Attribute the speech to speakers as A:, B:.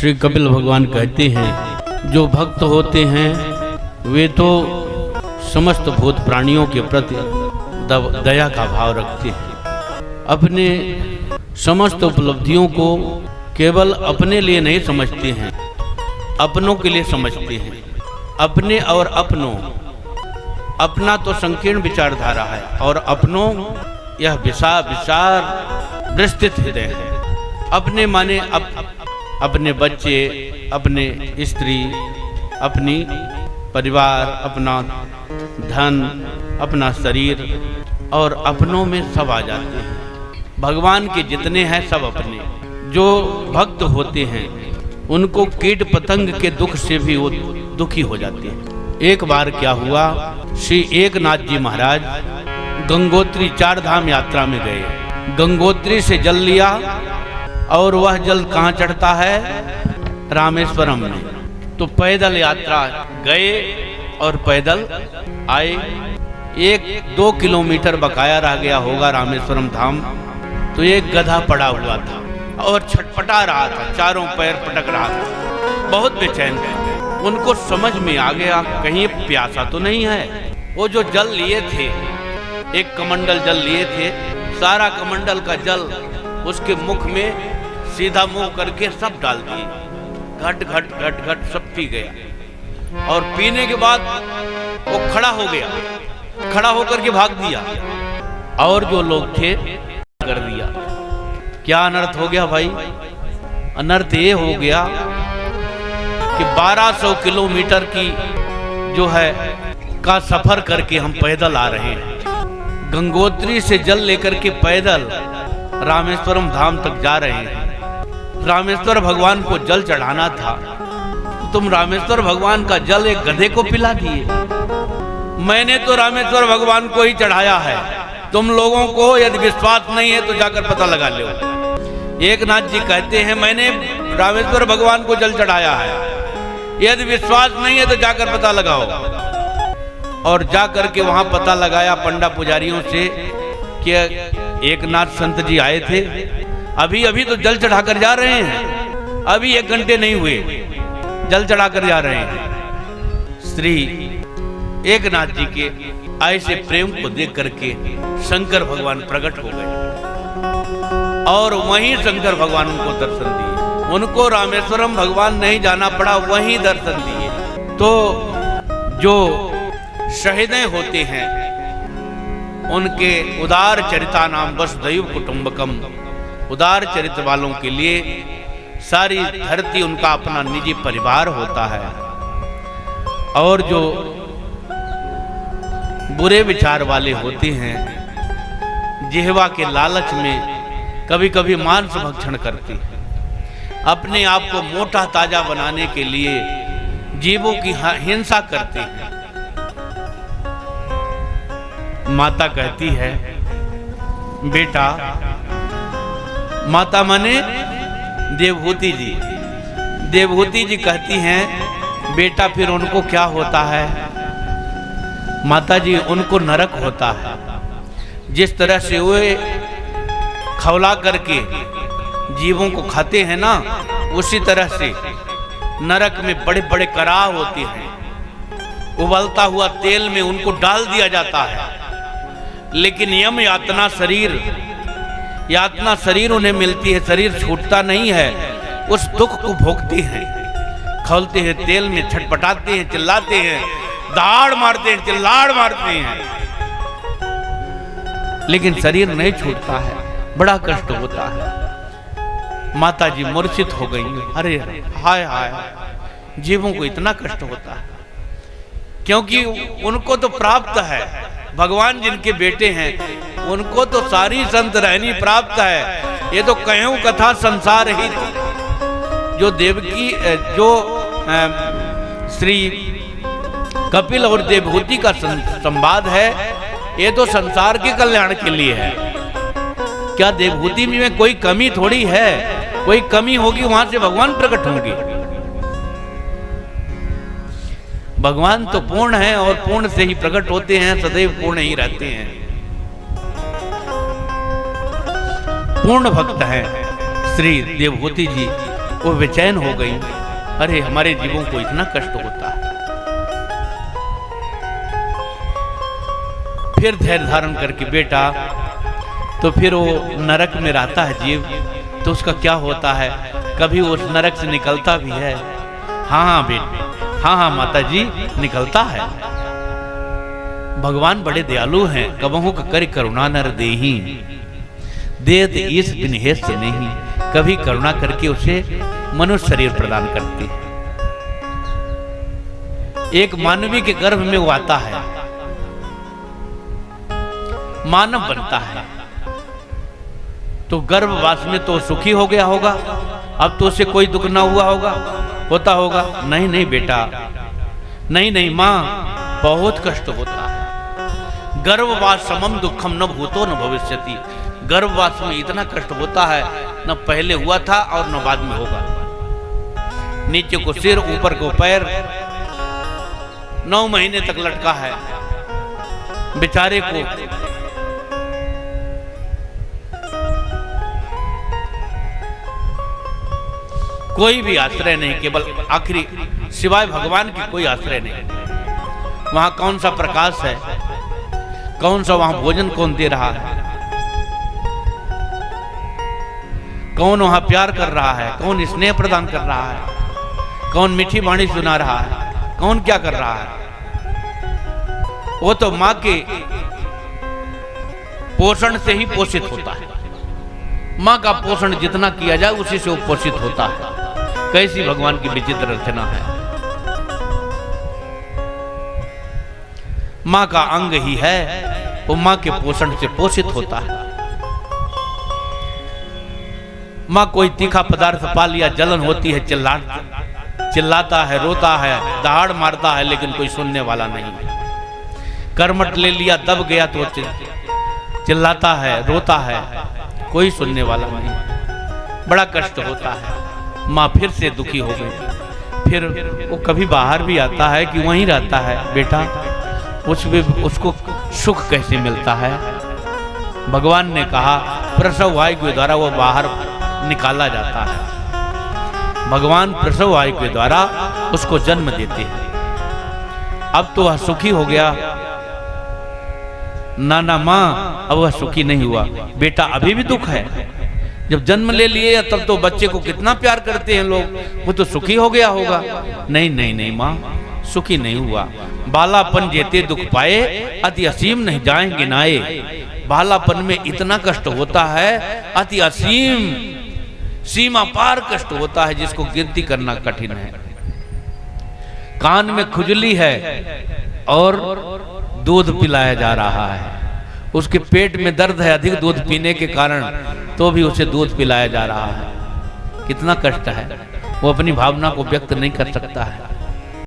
A: श्री कपिल भगवान कहते हैं, जो भक्त होते हैं वे तो समस्त भूत प्राणियों के प्रति दया का भाव रखते हैं। अपने समस्त उपलब्धियों को केवल अपने लिए नहीं समझते हैं, अपनों के लिए समझते हैं। अपने और अपनों, अपना तो संकीर्ण विचारधारा है और अपनों यह विशाल विस्तृत हृदय है। अपने माने अपने बच्चे, अपने स्त्री, अपनी परिवार, अपना धन, अपना शरीर और अपनों में सब आ जाते हैं। भगवान के जितने हैं सब अपने। जो भक्त होते हैं उनको कीट पतंग के दुख से भी वो दुखी हो जाते हैं। एक बार क्या हुआ, श्री एकनाथ जी महाराज गंगोत्री 4 धाम यात्रा में गए। गंगोत्री से जल लिया और वह जल कहाँ चढ़ता है? रामेश्वरम में। तो पैदल यात्रा गए और पैदल आए। 1-2 किलोमीटर बकाया रह गया होगा रामेश्वरम धाम। तो एक गधा पड़ा हुआ था और छटपटा रहा था, चारों पैर पटक रहा था, बहुत बेचैन है। उनको समझ में आ गया कहीं प्यासा तो नहीं है। वो जो जल लिए थे, एक कमंडल जल लिए थे, सारा कमंडल का जल उसके मुख में सीधा मुंह करके सब डाल दिए। घट घट घट घट सब पी गया और पीने के बाद वो खड़ा हो गया, खड़ा होकर के भाग दिया और जो लोग थे कर दिया। क्या अनर्थ हो गया भाई? अनर्थ ये हो गया कि 1200 किलोमीटर की जो है का सफर करके हम पैदल आ रहे हैं। गंगोत्री से जल लेकर के पैदल रामेश्वरम धाम तक जा रहे हैं। रामेश्वर भगवान को जल चढ़ाना था, तुम रामेश्वर भगवान का जल एक गधे को पिला दिए। मैंने तो रामेश्वर भगवान को ही चढ़ाया है। तुम लोगों को यदि विश्वास नहीं है तो जाकर पता लगा लो। एकनाथ जी कहते हैं, मैंने रामेश्वर भगवान को जल चढ़ाया है। यदि विश्वास नहीं है तो जाकर पता लगाओ। और जाकर के वहां पता लगाया पंडा पुजारियों से कि एकनाथ संत जी आए थे, अभी अभी तो जल चढ़ाकर जा रहे हैं, अभी 1 घंटे नहीं हुए, जल चढ़ाकर जा रहे हैं। श्री एकनाथ जी के ऐसे प्रेम को देख करके शंकर भगवान प्रकट हो गए और वहीं शंकर भगवान उनको दर्शन दिए। उनको रामेश्वरम भगवान नहीं जाना पड़ा, वहीं दर्शन दिए। तो जो शहीदें होते हैं उनके उदार चरिता नाम वसुधैव कुटुंबकम, उदार चरित्र वालों के लिए सारी धरती उनका अपना निजी परिवार होता है। और जो बुरे विचार वाले होते हैं, जिह्वा के लालच में कभी कभी मांस भक्षण करते हैं, अपने आप को मोटा ताजा बनाने के लिए जीवों की हिंसा करते हैं। माता कहती है, बेटा, माता माने देवहूति जी, देवहूति जी कहती हैं, बेटा फिर उनको क्या होता है? माता जी, उनको नरक होता है। जिस तरह से वे खवला करके जीवों को खाते हैं ना, उसी तरह से नरक में बड़े बड़े कराह होते हैं। उबलता हुआ तेल में उनको डाल दिया जाता है, लेकिन यम यातना शरीर उन्हें मिलती है, शरीर छूटता नहीं है, उस दुख को भोगते हैं, खौलते हैं तेल में, छटपटाते हैं, चिल्लाते हैं, दाड़ मारते हैं, चिल्लाड़ मारते हैं, लेकिन शरीर नहीं छूटता है, बड़ा कष्ट होता है। माता जी मूर्छित हो गई। अरे हाय हाय, जीवों को इतना कष्ट होता है, क्योंकि उनको तो प्राप्त है, भगवान जिनके बेटे हैं उनको तो सारी संत रहनी प्राप्त है। ये तो कहूं कथा संसार ही थी। जो देवकी, जो श्री कपिल और देवहूति का संवाद है, ये तो संसार के कल्याण के लिए है। क्या देवहूति में कोई कमी थोड़ी है? कोई कमी होगी वहां से भगवान प्रकट होंगे। भगवान तो पूर्ण है और पूर्ण से ही प्रकट होते हैं, सदैव पूर्ण ही रहते हैं। पूर्ण भक्त हैं श्री देवहूति जी वो बेचैन हो गई, अरे हमारे जीवों को इतना कष्ट होता है। फिर धैर्य धारण करके बेटा, तो फिर वो नरक में रहता है जीव, तो उसका क्या होता है, कभी वो उस नरक से निकलता भी है? हाँ बेटे, हाँ माता जी, निकलता है। भगवान बड़े दयालु हैं। कबहू कर करुणा नर देही, देत इस दिन हेत नहीं। कभी करुणा करके उसे मनुष्य शरीर प्रदान करते हैं। एक मानवी के गर्भ में वो आता है, मानव बनता है, तो गर्भवास में तो सुखी हो गया होगा, अब तो उसे कोई दुख ना हुआ होगा, होता होगा? नहीं बेटा, नहीं माँ, बहुत कष्ट होता है। गर्भवास समम दुखम न भूतो न भविष्यति। गर्भवास में इतना कष्ट होता है, न पहले हुआ था और न बाद में होगा। नीचे को सिर, ऊपर को पैर, 9 महीने तक लटका है बेचारे को। कोई भी आश्रय नहीं, केवल आखिरी सिवाय भगवान की कोई आश्रय नहीं। वहां कौन सा प्रकाश है, कौन सा वहां भोजन कौन दे रहा है, कौन वहां प्यार कर रहा है, कौन स्नेह प्रदान कर रहा है, कौन मीठी वाणी सुना रहा है, कौन क्या कर रहा है? वो तो मां के पोषण से ही पोषित होता है। मां का पोषण जितना किया जाए उसी से वो पोषित होता है। कैसी भगवान की विचित्र रचना है। मां का अंग ही है, वो मां के पोषण से पोषित होता है। मां कोई तीखा पदार्थ पा लिया, जलन होती है, चिल्लाता है, रोता है, दहाड़ मारता है, लेकिन कोई सुनने वाला नहीं। कर्मठ ले लिया, दब गया तो चिल्लाता है, रोता है, कोई सुनने वाला नहीं। बड़ा कष्ट होता है। माँ फिर से दुखी हो गई। फिर वो कभी बाहर भी आता है कि वहीं रहता है बेटा, उसको सुख कैसे मिलता है? भगवान ने कहा प्रसव वायु के द्वारा वो बाहर निकाला जाता है। भगवान प्रसव वायु के द्वारा उसको जन्म देते हैं। अब तो वह सुखी हो गया। ना माँ, अब वह सुखी नहीं हुआ। बेटा अभी भी दुख है। जब जन्म ले लिए तब तो बच्चे को कितना प्यार करते हैं लोग, वो तो सुखी हो गया होगा। नहीं माँ, सुखी नहीं हुआ। बालापन जेते दुख पाए, अति असीम नहीं जाएंगे नाए। बालापन में इतना कष्ट होता है, अति असीम, सीमा पार कष्ट होता है, जिसको गिनती करना कठिन है। कान में खुजली है और दूध पिलाया जा रहा है। उसके पेट में दर्द है अधिक दूध पीने के कारण, तो भी उसे दूध पिलाया जा रहा है। कितना कष्ट है, वो अपनी भावना को व्यक्त नहीं कर सकता है।